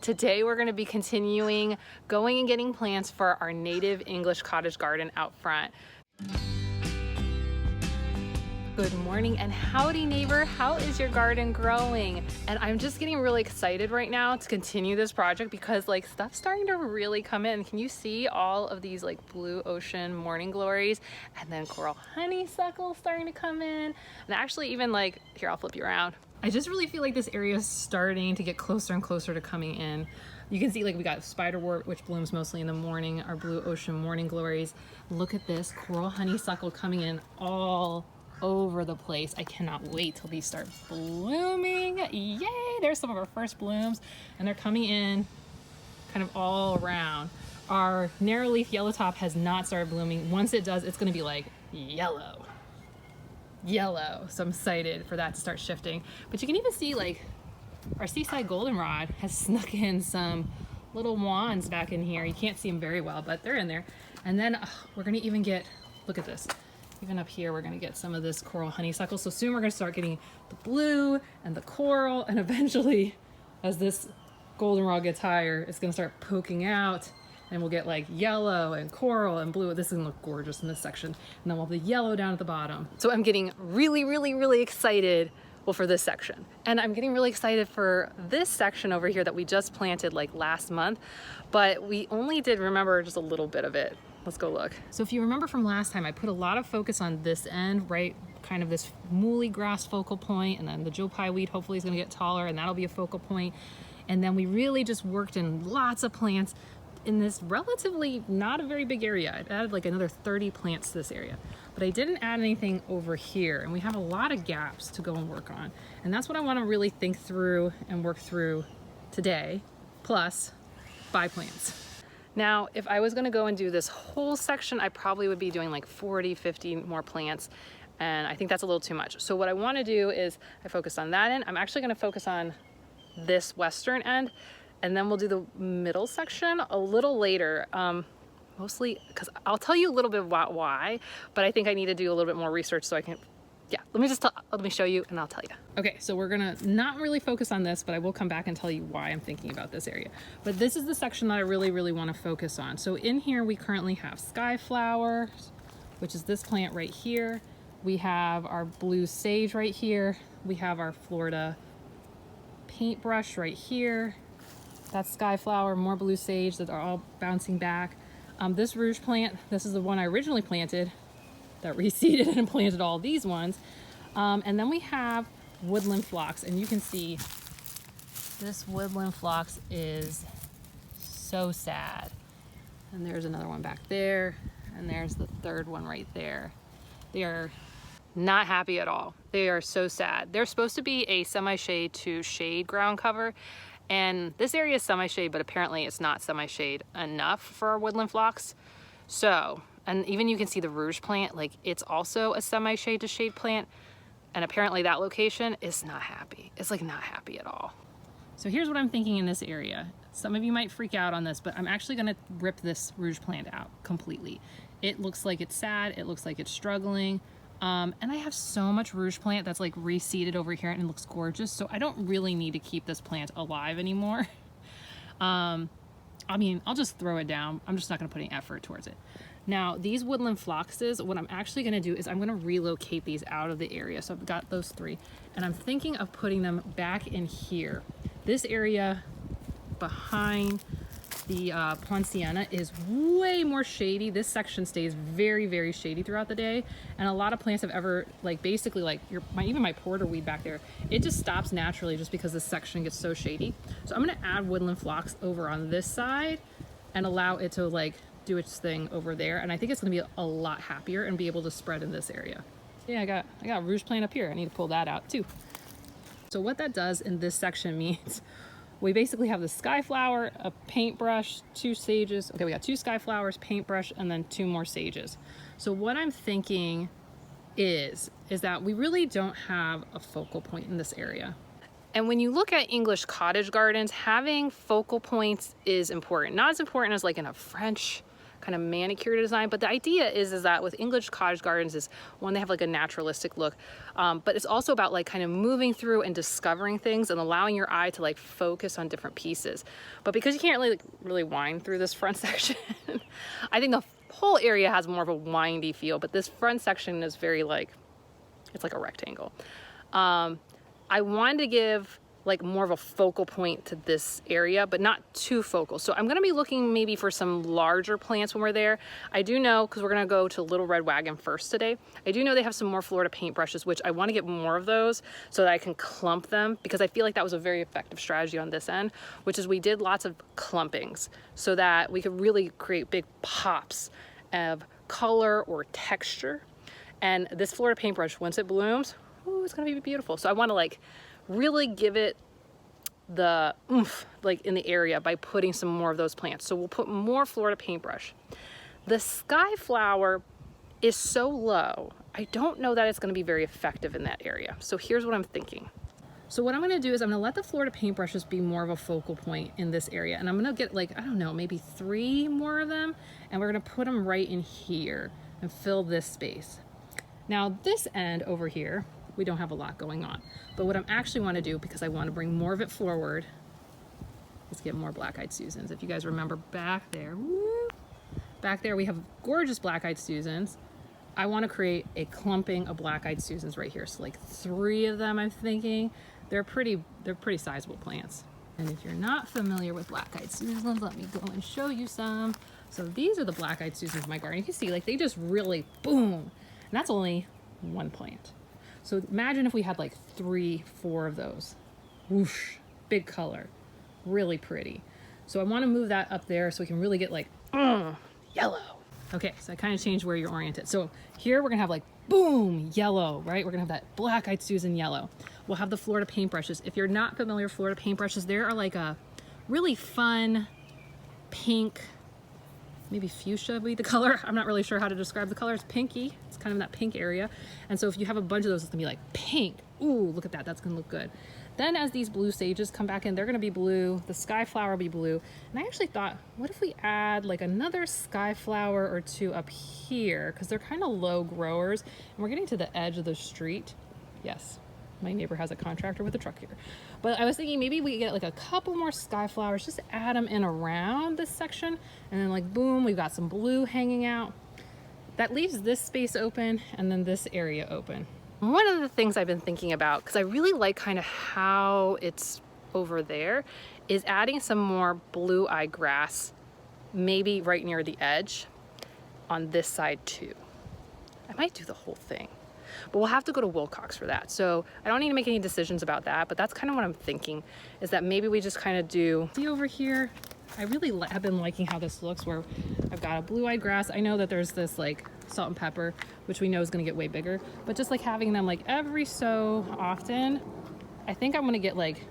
Today we're going to be continuing going and getting plants for our native English cottage garden out front. Good morning and howdy neighbor, how is your garden growing? And I'm just getting really excited right now to continue this project because like stuff's starting to really come in. Can you see all of these like blue ocean morning glories and then coral honeysuckle starting to come in? And actually even like, here I'll flip you around. I just really feel like this area is starting to get closer and closer to coming in. You can see like we got spiderwort, which blooms mostly in the morning, our blue ocean morning glories. Look at this coral honeysuckle coming in all over the place. I cannot wait till these start blooming. Yay! There's some of our first blooms and they're coming in kind of all around. Our narrow leaf yellow top has not started blooming. Once it does, it's going to be like yellow. So I'm excited for that to start shifting. But you can even see like our seaside goldenrod has snuck in some little wands back in here. You can't see them very well, but they're in there. And then we're going to even get, look at this. Even up here, we're going to get some of this coral honeysuckle. So soon we're going to start getting the blue and the coral. And eventually, as this goldenrod gets higher, it's going to start poking out. And we'll get like yellow and coral and blue. This is going to look gorgeous in this section. And then we'll have the yellow down at the bottom. So I'm getting really excited, well, for this section. And I'm getting really excited for this section over here that we just planted like last month. But we only did remember just a little bit of it. Let's go look. So if you remember from last time, I put a lot of focus on this end, right? Kind of this muhly grass focal point, and then the Joe Pye weed hopefully is gonna get taller and that'll be a focal point. And then we really just worked in lots of plants in this relatively not a very big area. I've added like another 30 plants to this area, but I didn't add anything over here. And we have a lot of gaps to go and work on. And that's what I wanna really think through and work through today, plus buy plants. Now, if I was gonna go and do this whole section, I probably would be doing like 40, 50 more plants. And I think that's a little too much. So what I wanna do is I focus on that end. I'm actually gonna focus on this western end, and then we'll do the middle section a little later. Mostly, because I'll tell you a little bit about why, but I think I need to do a little bit more research so I can, yeah, let me show you and I'll tell you. Okay, so we're gonna not really focus on this, but I will come back and tell you why I'm thinking about this area. But this is the section that I really wanna focus on. So in here, we currently have sky flowers, which is this plant right here. We have our blue sage right here. We have our Florida paintbrush right here. That's sky flower, more blue sage that are all bouncing back. This rouge plant, this is the one I originally planted that reseeded and planted all these ones. And then we have woodland phlox, and you can see this woodland phlox is so sad. And there's another one back there, and there's the third one right there. They are not happy at all. They are so sad. They're supposed to be a semi-shade to shade ground cover, and this area is semi-shade, but apparently it's not semi-shade enough for our woodland phlox. So, and even you can see the rouge plant, like it's also a semi-shade to shade plant. And apparently that location is not happy. It's like not happy at all. So here's what I'm thinking in this area. Some of you might freak out on this, but I'm actually gonna rip this rouge plant out completely. It looks like it's sad. It looks like it's struggling. And I have so much rouge plant that's like reseeded over here and it looks gorgeous. So I don't really need to keep this plant alive anymore. I mean, I'll just throw it down. I'm just not gonna put any effort towards it. Now, these woodland phloxes, what I'm actually gonna do is I'm gonna relocate these out of the area. So I've got those three, and I'm thinking of putting them back in here. This area behind the Poinciana is way more shady. This section stays very shady throughout the day. And a lot of plants have ever, like basically like even my porterweed back there, it just stops naturally just because this section gets so shady. So I'm gonna add woodland phlox over on this side and allow it to like do its thing over there. And I think it's gonna be a lot happier and be able to spread in this area. Yeah, I got rouge plant up here. I need to pull that out too. So what that does in this section means we basically have the sky flower, a paintbrush, 2 sages. Okay, we got 2 sky flowers, paintbrush, and then 2 more sages. So what I'm thinking is that we really don't have a focal point in this area. And when you look at English cottage gardens, having focal points is important. Not as important as like in a French kind of manicure design. But the idea is that with English cottage gardens is one, they have like a naturalistic look, but it's also about like kind of moving through and discovering things and allowing your eye to like focus on different pieces. But because you can't really wind through this front section, I think the whole area has more of a windy feel, but this front section is very like, it's like a rectangle. I wanted to give like more of a focal point to this area, but not too focal. So I'm gonna be looking maybe for some larger plants when we're there. I do know, because we're gonna go to Little Red Wagon first today, I do know they have some more Florida paintbrushes, which I wanna get more of those so that I can clump them, because I feel like that was a very effective strategy on this end, which is we did lots of clumpings so that we could really create big pops of color or texture. And this Florida paintbrush, once it blooms, ooh, it's gonna be beautiful. So I wanna like really give it the oomph like in the area by putting some more of those plants. So we'll put more Florida paintbrush. The sky flower is so low, I don't know that it's gonna be very effective in that area. So here's what I'm thinking. So what I'm gonna do is I'm gonna let the Florida paintbrushes be more of a focal point in this area. And I'm gonna get like, I don't know, maybe 3 more of them. And we're gonna put them right in here and fill this space. Now this end over here, we don't have a lot going on. But what I'm actually want to do, because I want to bring more of it forward, let's get more black-eyed Susans. If you guys remember back there, woo, back there we have gorgeous black-eyed Susans. I want to create a clumping of black-eyed Susans right here. So like 3 of them, I'm thinking. They're pretty sizable plants. And if you're not familiar with black-eyed Susans, let me go and show you some. So these are the black-eyed Susans in my garden. You can see like they just really boom. And that's only 1 plant. So imagine if we had like 3, 4 of those. Whoosh, big color, really pretty. So I want to move that up there so we can really get like, yellow. Okay, so I kind of changed where you're oriented. So here we're gonna have like, boom, yellow, right? We're gonna have that black-eyed Susan yellow. We'll have the Florida paintbrushes. If you're not familiar with Florida paintbrushes, there are like a really fun pink, maybe fuchsia would be the color. I'm not really sure how to describe the color. It's pinky. It's kind of in that pink area. And so if you have a bunch of those, it's gonna be like pink. Ooh, look at that. That's gonna look good. Then as these blue sages come back in, they're gonna be blue. The sky flower will be blue. And I actually thought, what if we add like another sky flower or 2 up here? Because they're kind of low growers. And we're getting to the edge of the street. Yes, my neighbor has a contractor with a truck here. But I was thinking maybe we get like a couple more sky flowers, just add them in around this section. And then like, boom, we've got some blue hanging out. That leaves this space open and then this area open. One of the things I've been thinking about, because I really like kind of how it's over there, is adding some more blue-eye grass, maybe right near the edge on this side too. I might do the whole thing, but we'll have to go to Wilcox for that. So I don't need to make any decisions about that, but that's kind of what I'm thinking, is that maybe we just kind of do, see over here, I really have been liking how this looks, where I've got a blue-eyed grass. I know that there's this like salt and pepper, which we know is gonna get way bigger, but just like having them like every so often, I think I'm gonna get like,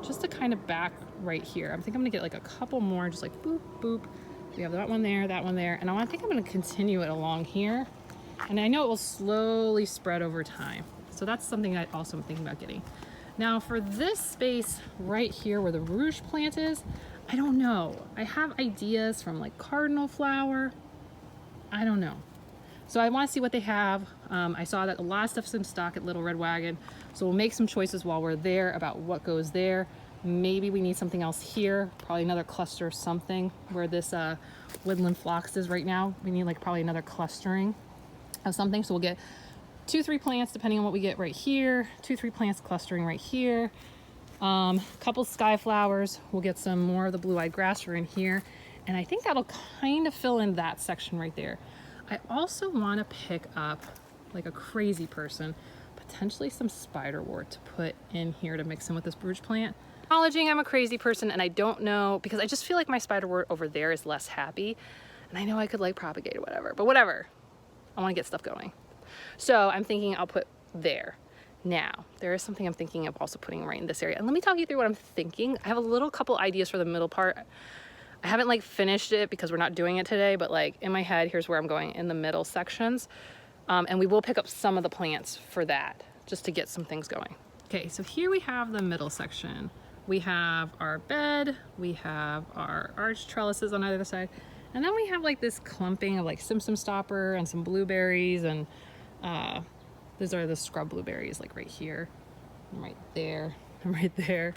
just to kind of back right here. I think I'm gonna get like a couple more, just like boop, boop. We have that one there, and I think I'm gonna continue it along here. And I know it will slowly spread over time. So that's something I also am thinking about getting. Now for this space right here where the rouge plant is, I don't know. I have ideas from like cardinal flower. I don't know. So I want to see what they have. I saw that a lot of stuff's in stock at Little Red Wagon. So we'll make some choices while we're there about what goes there. Maybe we need something else here. Probably another cluster of something where this woodland phlox is right now. We need like probably another clustering of something. So we'll get 2, 3 plants depending on what we get right here. 2, 3 plants clustering right here. Couple sky flowers. We'll get some more of the blue-eyed grass for in here. And I think that'll kind of fill in that section right there. I also want to pick up, like a crazy person, potentially some spiderwort to put in here to mix in with this rouge plant. Acknowledging I'm a crazy person and I don't know, because I just feel like my spiderwort over there is less happy. And I know I could like propagate or whatever, but whatever. I want to get stuff going. So I'm thinking I'll put there. Now, there is something I'm thinking of also putting right in this area. And let me talk you through what I'm thinking. I have a couple ideas for the middle part. I haven't like finished it because we're not doing it today, but like in my head, here's where I'm going in the middle sections. And we will pick up some of the plants for that, just to get some things going. Okay, so here we have the middle section. We have our bed, we have our arch trellises on either side, And then we have like this clumping of like Simpson stopper and some blueberries, and those are the scrub blueberries, like right here, and right there, and right there.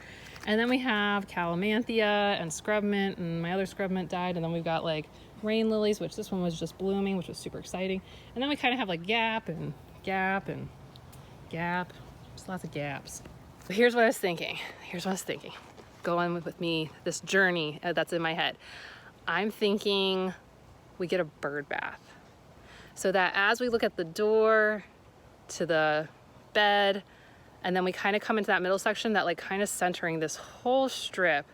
And then we have calamanthia and scrub mint, and my other scrub mint died. And then we've got like rain lilies, which this one was just blooming, which was super exciting. And then we kind of have like gap and gap and gap. Just lots of gaps. But here's what I was thinking. Go on with me, this journey that's in my head. I'm thinking we get a bird bath, so that as we look at the door to the bed, and then we kind of come into that middle section, that like kind of centering this whole strip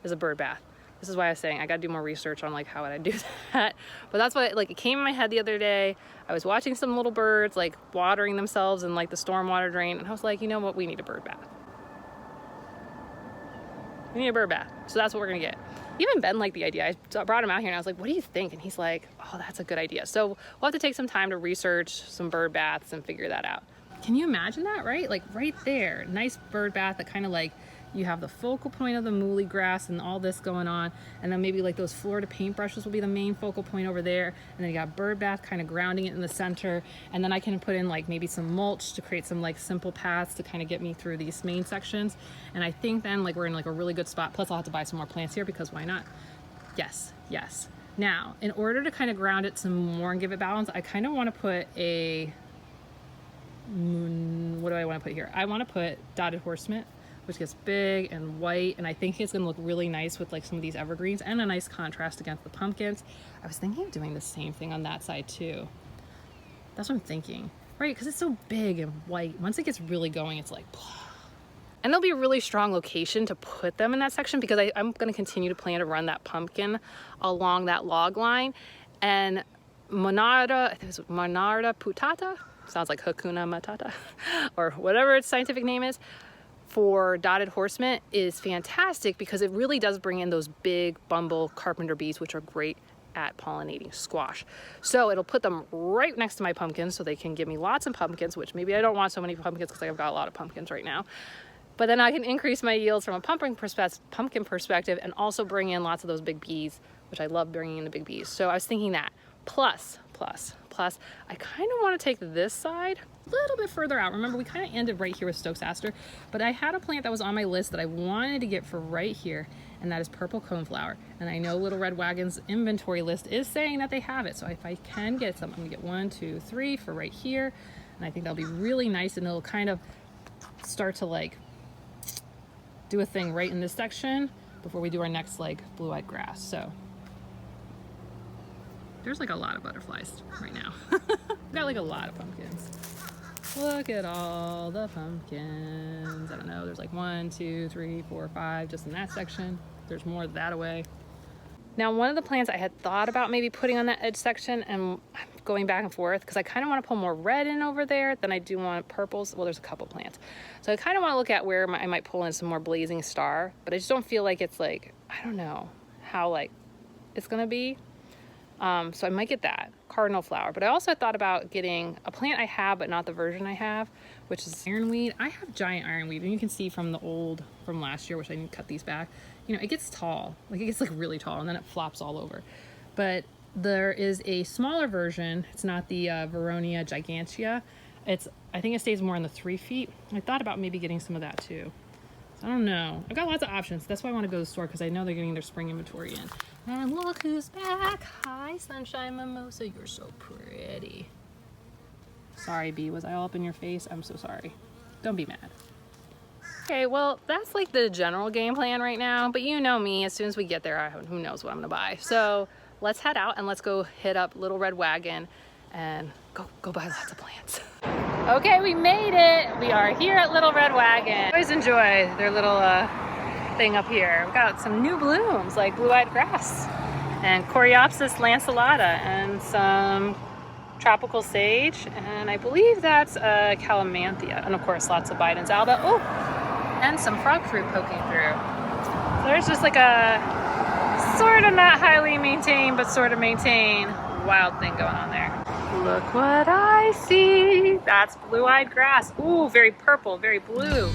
is a bird bath. This is why I was saying I got to do more research on like how would I do that. But that's what like it came in my head the other day. I was watching some little birds like watering themselves in like the stormwater drain, and I was like, you know what, we need a bird bath. We need a bird bath. So that's what we're gonna get. Even Ben liked the idea. I brought him out here and I was like, what do you think? And he's like, oh, that's a good idea. So we'll have to take some time to research some bird baths and figure that out. Can you imagine that, right? Like right there, nice bird bath that kind of like, you have the focal point of the muhly grass and all this going on, and then maybe like those Florida paintbrushes will be the main focal point over there, and then you got bird bath kind of grounding it in the center, and then I can put in like maybe some mulch to create some like simple paths to kind of get me through these main sections. And I think then like we're in like a really good spot. Plus I'll have to buy some more plants here because why not? Yes. Now, in order to kind of ground it some more and give it balance, I kind of want to put a, what do I want to put here? I want to put dotted horse mint, which gets big and white, and I think it's gonna look really nice with like some of these evergreens and a nice contrast against the pumpkins. I was thinking of doing the same thing on that side too. That's what I'm thinking, right? Because it's so big and white. Once it gets really going, it's like, and there'll be a really strong location to put them in that section, because I'm gonna continue to plan to run that pumpkin along that log line. And Monarda, I think it's Monarda putata, sounds like Hakuna Matata, or whatever its scientific name is, for dotted horse mint is fantastic, because it really does bring in those big bumble carpenter bees, which are great at pollinating squash. So it'll put them right next to my pumpkins, so they can give me lots of pumpkins, which maybe I don't want so many pumpkins because I've got a lot of pumpkins right now. But then I can increase my yields from a pumpkin perspective, and also bring in lots of those big bees, which I love bringing in the big bees. So I was thinking that. Plus, I kind of want to take this side a little bit further out. Remember, we kind of ended right here with Stokes Aster, but I had a plant that was on my list that I wanted to get for right here, and that is purple coneflower. And I know Little Red Wagon's inventory list is saying that they have it. So if I can get some, I'm gonna get 1, 2, 3 for right here. And I think that'll be really nice, and it'll kind of start to like do a thing right in this section before we do our next like blue-eyed grass. So there's like a lot of butterflies right now. We've got like a lot of pumpkins. Look at all the pumpkins. I don't know, there's like 1, 2, 3, 4, 5 just in that section. There's more that away. Now, one of the plants I had thought about maybe putting on that edge section, and I'm going back and forth because I kind of want to pull more red in over there than I do want purples. Well, there's a couple plants. So I kind of want to look at where I might pull in some more blazing star, but I just don't feel like it's like, I don't know how like it's gonna be. So I might get that cardinal flower, but I also thought about getting a plant I have but not the version I have, which is ironweed. I have giant ironweed, and you can see from from last year, which I didn't cut these back, you know, it gets tall, like it gets like really tall, and then it flops all over. But there is a smaller version. It's not the Veronia gigantea. I think it stays more in the 3 feet. I thought about maybe getting some of that too. I don't know. I've got lots of options. That's why I want to go to the store, because I know they're getting their spring inventory in. And look who's back. Hi, Sunshine Mimosa. You're so pretty. Sorry, Bee. Was I all up in your face? I'm so sorry. Don't be mad. Okay, well, that's like the general game plan right now. But you know me. As soon as we get there, who knows what I'm going to buy. So let's head out and let's go hit up Little Red Wagon and go buy lots of plants. Okay, we made it. We are here at Little Red Wagon. I always enjoy their little thing up here. We got some new blooms like blue-eyed grass and Coreopsis lanceolata and some tropical sage, and I believe that's calamanthia, and of course lots of Biden's alba. Oh, and some frog fruit poking through. So there's just like a sort of not highly maintained but sort of maintained wild thing going on there. Look what I see. That's blue-eyed grass. Ooh, very purple, very blue.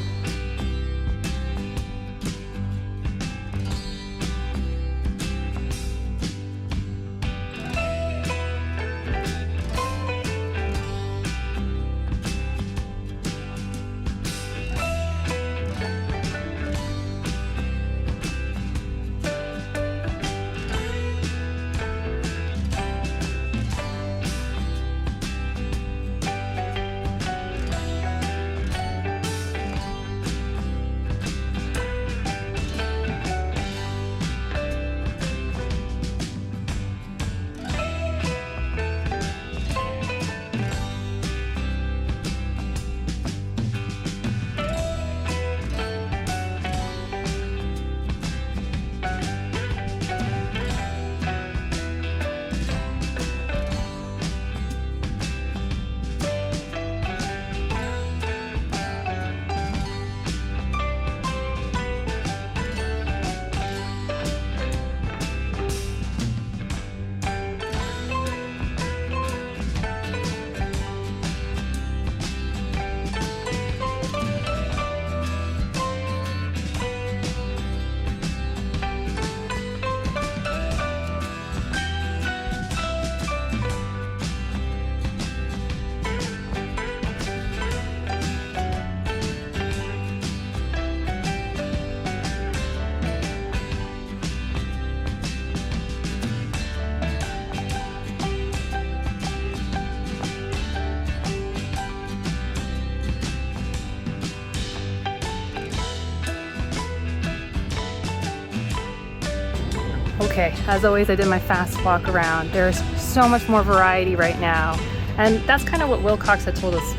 Okay, as always, I did my fast walk around. There's so much more variety right now. And that's kind of what Wilcox had told us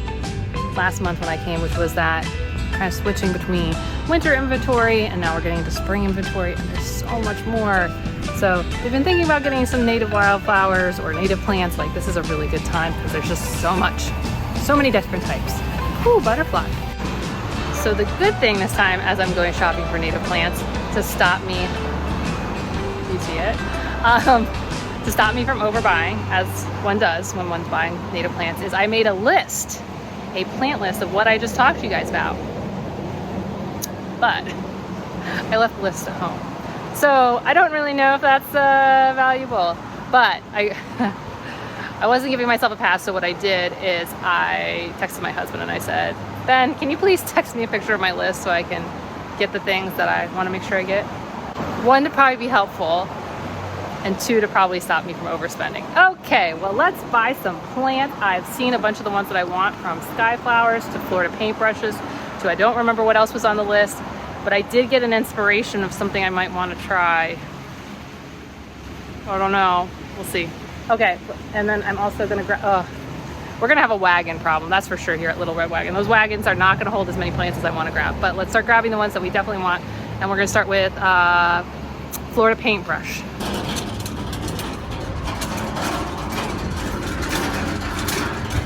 last month when I came, which was that kind of switching between winter inventory and now we're getting into spring inventory, and there's so much more. So we've been thinking about getting some native wildflowers or native plants. Like, this is a really good time because there's just so much, so many different types. Ooh, butterfly. So the good thing this time, as I'm going shopping for native plants, to stop me, you see it, to stop me from overbuying, as one does when one's buying native plants, is I made a list, a plant list of what I just talked to you guys about. But I left the list at home. So I don't really know if that's valuable, but I wasn't giving myself a pass. So what I did is I texted my husband and I said, Ben, can you please text me a picture of my list so I can get the things that I want to make sure I get? One, to probably be helpful, and two, to probably stop me from overspending. Okay, well, let's buy some plants. I've seen a bunch of the ones that I want, from sky flowers to Florida paintbrushes to I don't remember what else was on the list, but I did get an inspiration of something I might want to try. I don't know, we'll see. Okay, and then I'm also gonna grab, we're gonna have a wagon problem, that's for sure, here at Little Red Wagon. Those wagons are not gonna hold as many plants as I wanna grab, but let's start grabbing the ones that we definitely want. And we're gonna start with Florida paintbrush.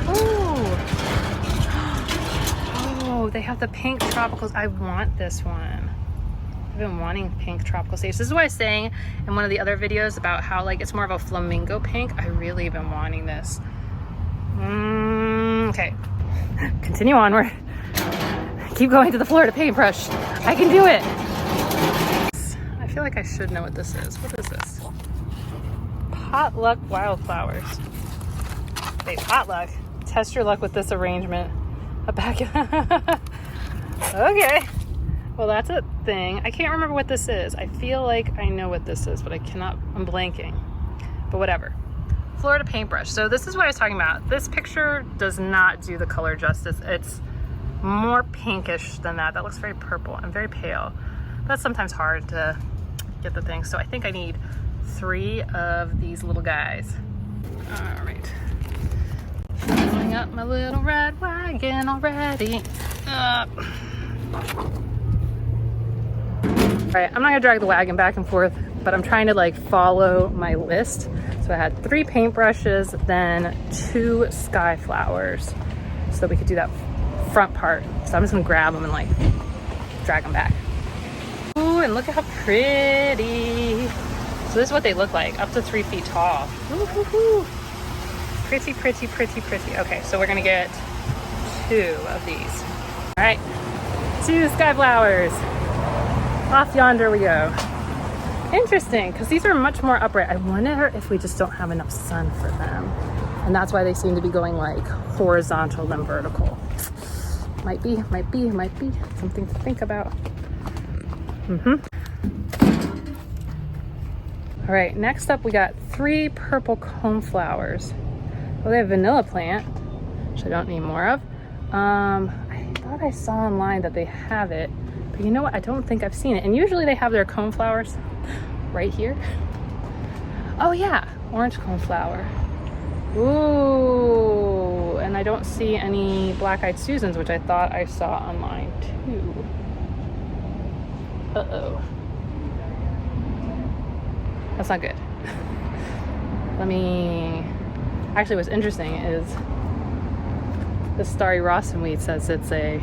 Ooh. Oh, they have the pink tropicals. I want this one. I've been wanting pink tropical sage. This is what I was saying in one of the other videos about how, like, it's more of a flamingo pink. I really been wanting this. Okay, continue onward. Keep going to the Florida paintbrush. I can do it. I feel like I should know what this is. What is this? Potluck wildflowers. Wait, potluck? Test your luck with this arrangement. A back. Okay. Well, that's a thing. I can't remember what this is. I feel like I know what this is, but I cannot. I'm blanking. But whatever. Florida paintbrush. So this is what I was talking about. This picture does not do the color justice. It's more pinkish than that. That looks very purple and very pale. That's sometimes hard to get the thing. So I think I need 3 of these little guys. All right. Filling up my little red wagon already. All right, I'm not gonna drag the wagon back and forth, but I'm trying to like follow my list. So I had 3 paintbrushes, then 2 sky flowers, so that we could do that front part. So I'm just gonna grab them and like drag them back. Ooh, and look at how pretty. So this is what they look like, up to 3 feet tall. Ooh. Pretty, pretty, pretty, pretty. Okay, so we're gonna get 2 of these. All right, 2 sky flowers. Off yonder we go. Interesting, because these are much more upright. I wonder if we just don't have enough sun for them. And that's why they seem to be going like horizontal than vertical. Might be. Something to think about. All right, next up we got 3 purple coneflowers. Well, they have vanilla plant, which I don't need more of. I thought I saw online that they have it, but you know what? I don't think I've seen it. And usually they have their coneflowers right here. Oh yeah, orange coneflower. Ooh, and I don't see any black-eyed Susans, which I thought I saw online too. Uh-oh. That's not good. Actually, what's interesting is the starry rossumweed says it's a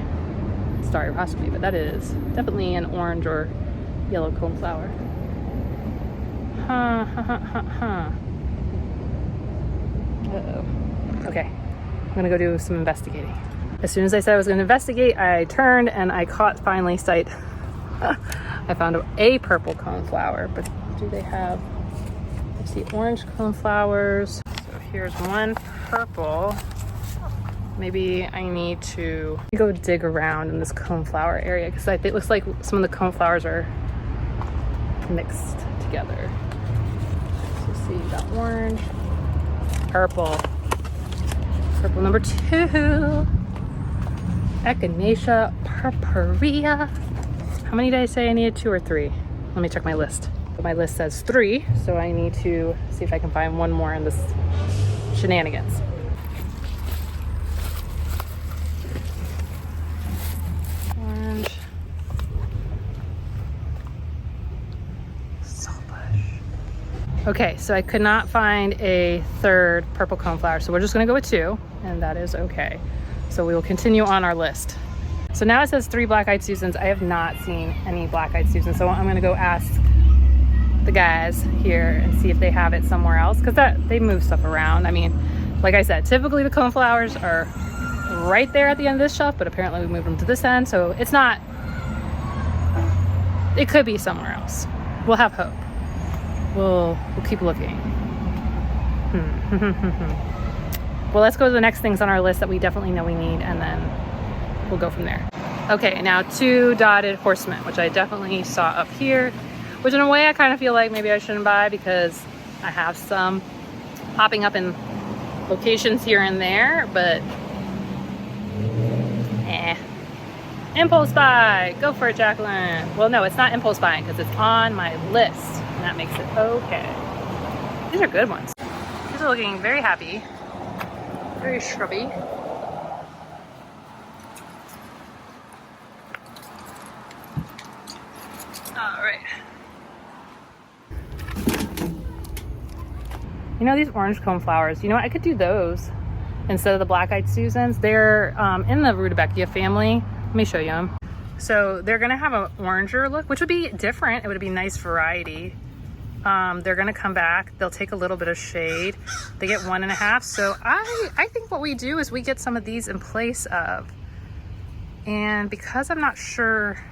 starry rossumweed, but that is definitely an orange or yellow coneflower. Uh-oh. Okay, I'm gonna go do some investigating. As soon as I said I was gonna investigate, I turned and I caught finally sight. I found a purple coneflower, but do they have, I see orange coneflowers. So here's one purple. Maybe I need to go dig around in this coneflower area because it looks like some of the coneflowers are mixed together. So see, you got orange, purple number 2, Echinacea purpurea. How many did I say I needed? 2 or 3? Let me check my list. but my list says 3, so I need to see if I can find one more in this shenanigans. Orange. Okay, so I could not find a third purple coneflower, so we're just gonna go with 2, and that is okay. So we will continue on our list. So now it says 3 black-eyed Susans. I have not seen any black-eyed Susans, so I'm gonna go ask the guys here and see if they have it somewhere else, because they move stuff around. I mean, like I said, typically the coneflowers are right there at the end of this shelf, but apparently we moved them to this end, so it's not, it could be somewhere else. We'll have hope. We'll keep looking. Well, let's go to the next things on our list that we definitely know we need, and then we'll go from there. Okay, now 2 dotted horsemen, which I definitely saw up here, which in a way I kind of feel like maybe I shouldn't buy because I have some popping up in locations here and there, but impulse buy. Go for it, Jacqueline. Well, no, it's not impulse buying because it's on my list. And that makes it okay. These are good ones. These are looking very happy, very shrubby. All right. You know, these orange coneflowers, you know what? I could do those instead of the black-eyed Susans. They're in the rutabaga family. Let me show you them. So they're gonna have an oranger look, which would be different. It would be a nice variety. They're gonna come back. They'll take a little bit of shade. They get 1.5. So I think what we do is we get some of these in place of. And because I'm not sure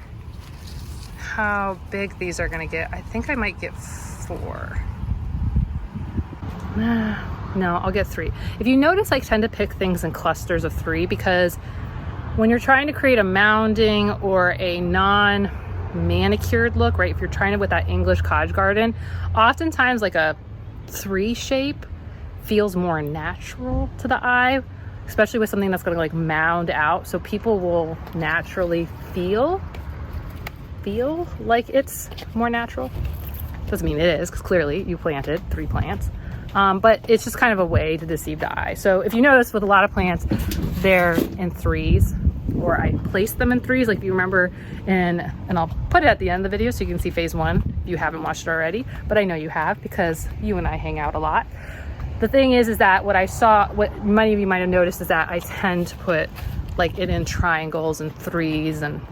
how big these are gonna get, I think I might get 4. No, I'll get 3. If you notice, I tend to pick things in clusters of 3 because when you're trying to create a mounding or a non-manicured look, right? If you're trying to with that English cottage garden, oftentimes like a 3 shape feels more natural to the eye, especially with something that's gonna like mound out. So people will naturally feel like it's more natural. Doesn't mean it is, because clearly you planted 3 plants. But it's just kind of a way to deceive the eye. So if you notice with a lot of plants, they're in 3s, or I place them in 3s, like if you remember and I'll put it at the end of the video so you can see phase 1 if you haven't watched it already, but I know you have because you and I hang out a lot. The thing is that what many of you might have noticed is that I tend to put like it in triangles and 3s and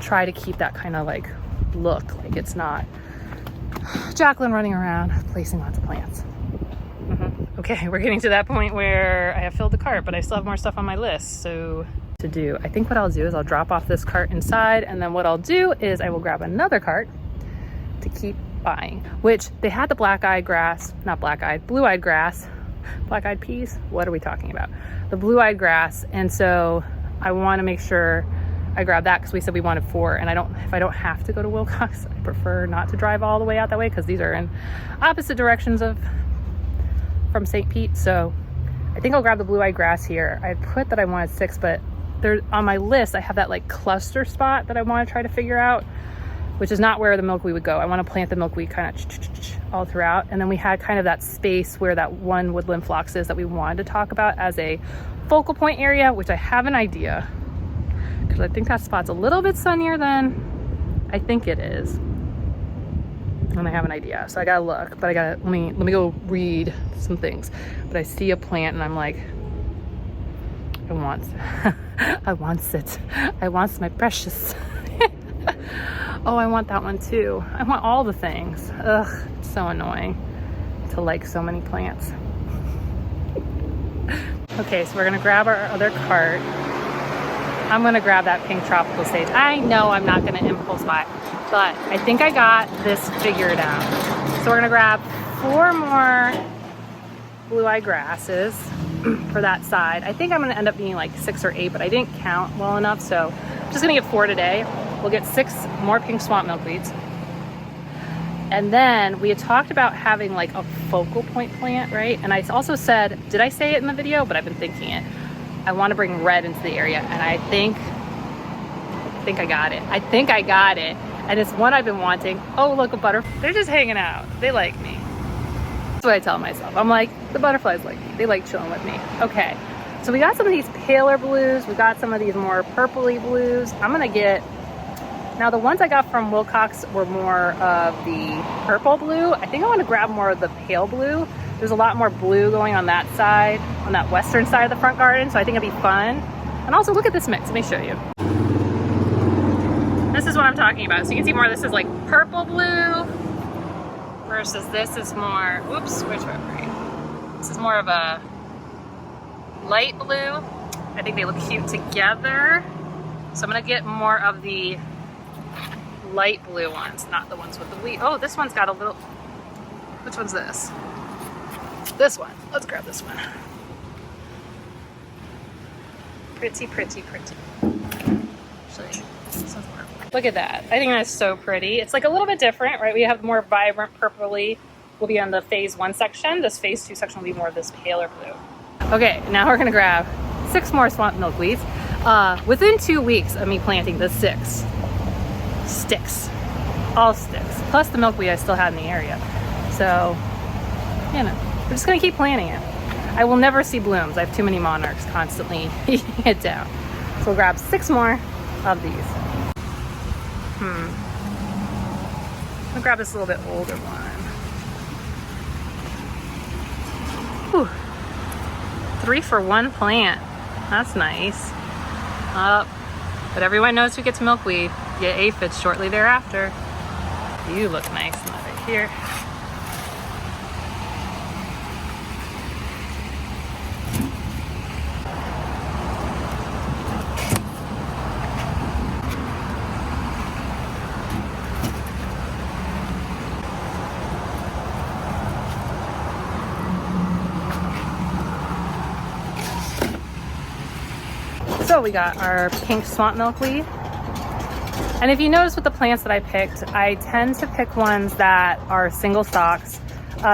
try to keep that kind of like look, like it's not Jacqueline running around placing lots of plants. Okay, we're getting to that point where I have filled the cart, but I still have more stuff on my list. So to do, I think what I'll do is I'll drop off this cart inside, and then what I'll do is I will grab another cart to keep buying, which they had the black-eyed grass, not black-eyed, blue-eyed grass, black-eyed peas. What are we talking about? The blue-eyed grass. And so I want to make sure I grab that because we said we wanted 4, and if I don't have to go to Wilcox, I prefer not to drive all the way out that way because these are in opposite directions from St. Pete. So I think I'll grab the blue-eyed grass here. I put that I wanted 6, but there on my list I have that like cluster spot that I want to try to figure out, which is not where the milkweed would go. I want to plant the milkweed kind of all throughout, and then we had kind of that space where that one woodland phlox is that we wanted to talk about as a focal point area, which I have an idea because I think that spot's a little bit sunnier than I think it is. And I have an idea, so I gotta look, but let me go read some things. But I see a plant and I'm like, I want it. I want my precious. Oh, I want that one too. I want all the things. Ugh, it's so annoying to like so many plants. Okay, so we're gonna grab our other cart. I'm gonna grab that pink tropical sage. I know I'm not gonna impulse buy, but I think I got this figured out. So we're gonna grab 4 more blue-eyed grasses for that side. I think I'm gonna end up being like 6 or 8, but I didn't count well enough, so I'm just gonna get 4 today. We'll get 6 more pink swamp milkweeds. And then we had talked about having like a focal point plant, right? And I also said, did I say it in the video? But I've been thinking it. I want to bring red into the area, and I think I got it. and it's one I've been wanting. Oh, look, a butterfly. They're just hanging out. They like me. That's what I tell myself. I'm like, the butterflies like me. They like chilling with me. Okay, so we got some of these paler blues. We got some of these more purpley blues. I'm gonna get, now the ones I got from Wilcox were more of the purple blue. I think I want to grab more of the pale blue. There's a lot more blue going on that side, on that western side of the front garden, so I think it'd be fun. And also look at this mix, let me show you. This is what I'm talking about. So you can see more of this is like purple blue versus this is more, whoops, which way? This is more of a light blue. I think they look cute together. So I'm gonna get more of the light blue ones, not the ones with the wheat. Oh, this one's got a little, which one's this? This one, let's grab this one. Pretty, pretty, pretty. Actually, this one's more. Look at that, I think that's so pretty. It's like a little bit different, right? We have more vibrant purpley, will be on the phase 1 section. This phase 2 section will be more of this paler blue. Okay, now we're gonna grab 6 more swamp milkweeds. Within 2 weeks of me planting the 6 sticks, all sticks, plus the milkweed I still had in the area. So, you know, we're just gonna keep planting it. I will never see blooms. I have too many monarchs constantly eating it down. So we'll grab 6 more of these. I'll grab this little bit older one. Whew. 3 for 1 plant. That's nice. But everyone knows who gets milkweed. Get aphids shortly thereafter. You look nice right here. So we got our pink swamp milkweed. And if you notice with the plants that I picked, I tend to pick ones that are single stalks.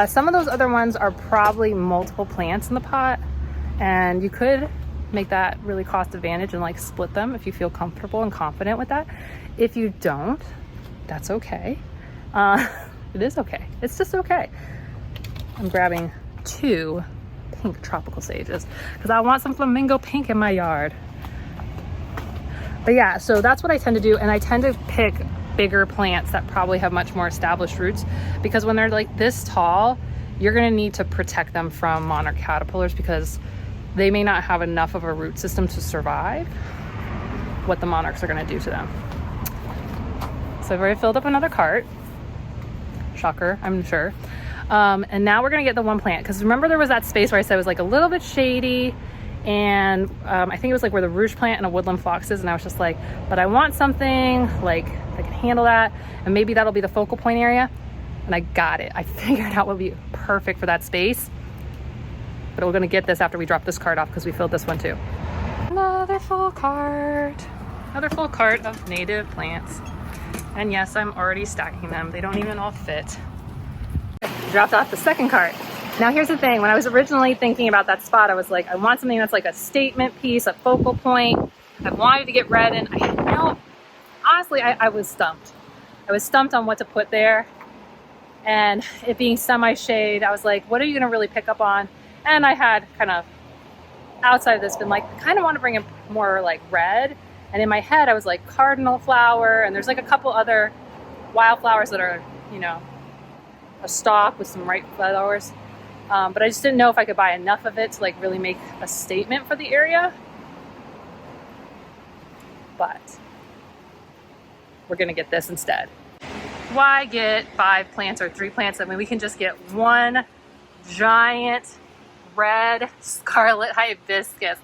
Some of those other ones are probably multiple plants in the pot, and you could make that really cost advantage and like split them if you feel comfortable and confident with that. If you don't, that's okay. It is okay. It's just okay. I'm grabbing 2 pink tropical sages because I want some flamingo pink in my yard. But yeah, so that's what I tend to do, and I tend to pick bigger plants that probably have much more established roots, because when they're like this tall, you're gonna need to protect them from monarch caterpillars because they may not have enough of a root system to survive what the monarchs are gonna do to them. So I've already filled up another cart. Shocker, I'm sure. And now we're gonna get the 1 plant, because remember there was that space where I said it was like a little bit shady, and I think it was like where the rouge plant and a woodland phlox is, and I was just like, but I want something like that can handle that, and maybe that'll be the focal point area. And I got it. I figured out what would be perfect for that space. But we're gonna get this after we drop this cart off because we filled this one too. Another full cart of native plants. And yes, I'm already stacking them. They don't even all fit. Dropped off the second cart. Now here's the thing, when I was originally thinking about that spot, I was like, I want something that's like a statement piece, a focal point. I wanted to get red in. Honestly, I was stumped. I was stumped on what to put there. And it being semi-shade, I was like, what are you gonna really pick up on? And I had kind of, outside of this, been like, I kind of want to bring in more like red. And in my head, I was like cardinal flower, and there's like a couple other wildflowers that are, you know, a stalk with some white flowers. But I just didn't know if I could buy enough of it to like really make a statement for the area. But we're gonna get this instead. Why get 5 plants or 3 plants? I mean, we can just get 1 giant red scarlet hibiscus.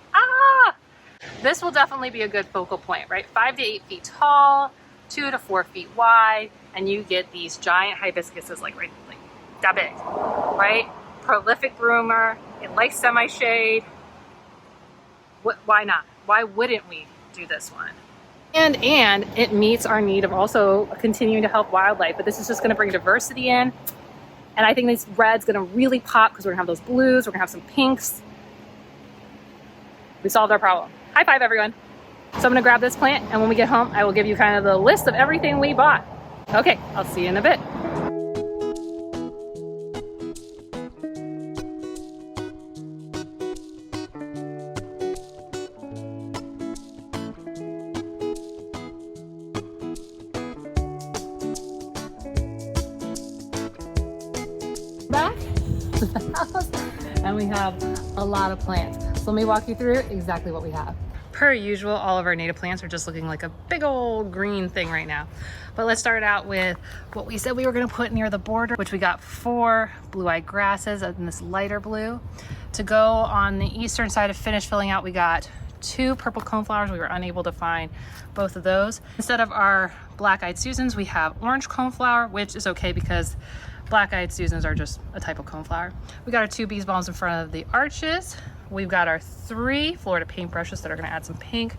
This will definitely be a good focal point, right? 5 to 8 feet tall, 2 to 4 feet wide, and you get these giant hibiscuses like that big, right? Prolific bloomer, it likes semi-shade. Why not? Why wouldn't we do this one? And it meets our need of also continuing to help wildlife, but this is just gonna bring diversity in. And I think this red's gonna really pop because we're gonna have those blues, we're gonna have some pinks. We solved our problem. High five, everyone. So I'm gonna grab this plant, and when we get home, I will give you kind of the list of everything we bought. Okay, I'll see you in a bit. Back to the house, and we have a lot of plants. So let me walk you through exactly what we have. Per usual, all of our native plants are just looking like a big old green thing right now. But let's start out with what we said we were gonna put near the border, which we got 4 blue-eyed grasses in this lighter blue. To go on the eastern side of finish filling out, we got 2 purple coneflowers. We were unable to find both of those. Instead of our black-eyed Susans, we have orange coneflower, which is okay because black-eyed Susans are just a type of coneflower. We got our 2 bees balms in front of the arches. We've got our 3 Florida paintbrushes that are gonna add some pink.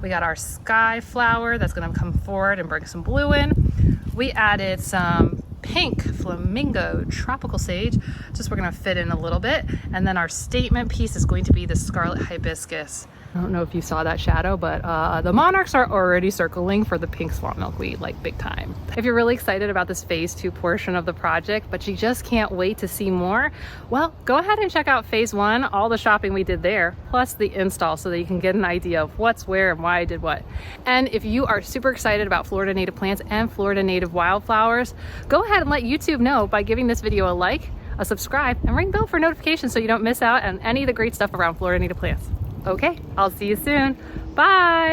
We got our sky flower that's gonna come forward and bring some blue in. We added some pink flamingo tropical sage, just we're gonna fit in a little bit. And then our statement piece is going to be the scarlet hibiscus. I don't know if you saw that shadow, but the monarchs are already circling for the pink swamp milkweed, like big time. If you're really excited about this phase 2 portion of the project, but you just can't wait to see more, well, go ahead and check out phase 1, all the shopping we did there, plus the install so that you can get an idea of what's where and why I did what. And if you are super excited about Florida native plants and Florida native wildflowers, go ahead and let YouTube know by giving this video a like, a subscribe, and ring bell for notifications so you don't miss out on any of the great stuff around Florida native plants. Okay, I'll see you soon. Bye.